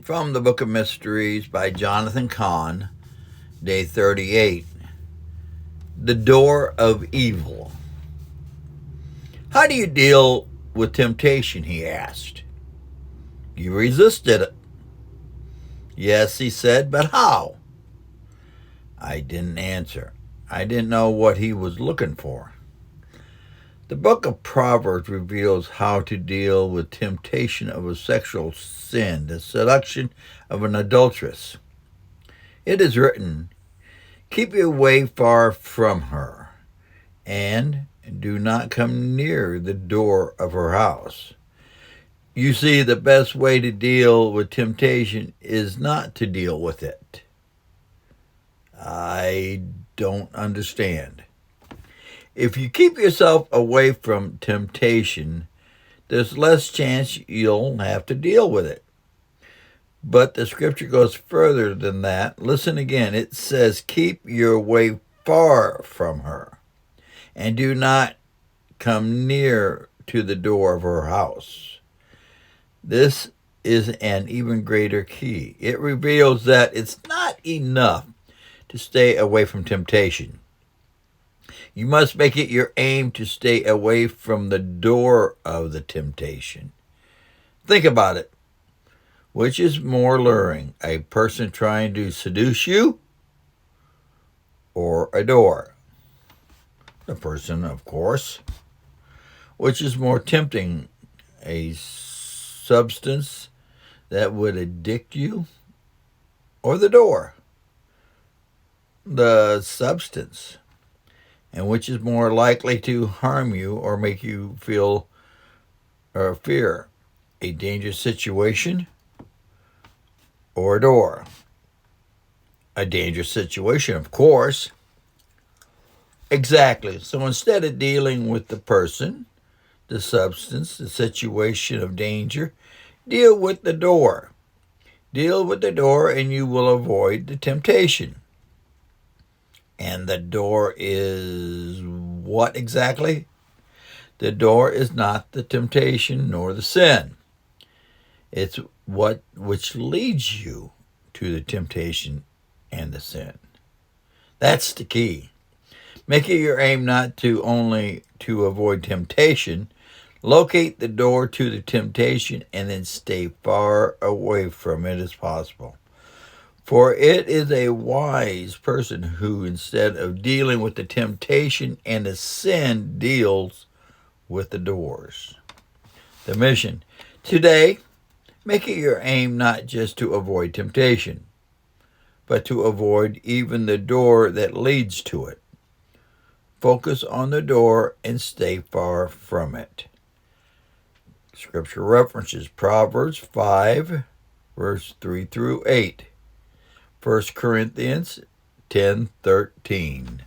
From the Book of Mysteries by Jonathan Cahn, Day 38. The Door of Evil. How do you deal with temptation, he asked. You resisted it. Yes, he said, but how? I didn't answer. I didn't know what he was looking for. The book of Proverbs reveals how to deal with temptation of a sexual sin, the seduction of an adulteress. It is written, keep your way far from her, and do not come near the door of her house. You see, the best way to deal with temptation is not to deal with it. I don't understand. If you keep yourself away from temptation, there's less chance you'll have to deal with it. But the scripture goes further than that. Listen again. It says, keep your way far from her, and do not come near to the door of her house. This is an even greater key. It reveals that it's not enough to stay away from temptation. You must make it your aim to stay away from the door of the temptation. Think about it. Which is more luring, a person trying to seduce you or a door? The person, of course. Which is more tempting, a substance that would addict you or the door? The substance. And which is more likely to harm you or make you feel or fear? A dangerous situation or a door? A dangerous situation, of course. Exactly. So instead of dealing with the person, the substance, the situation of danger, deal with the door. Deal with the door and you will avoid the temptation. And the door is what exactly? The door is not the temptation nor the sin. It's which leads you to the temptation and the sin. That's the key. Make it your aim not to only to avoid temptation. Locate the door to the temptation and then stay far away from it as possible. For it is a wise person who, instead of dealing with the temptation and the sin, deals with the doors. The mission. Today, make it your aim not just to avoid temptation, but to avoid even the door that leads to it. Focus on the door and stay far from it. Scripture references Proverbs 5, verse 3 through 8. 1 Corinthians 10:13.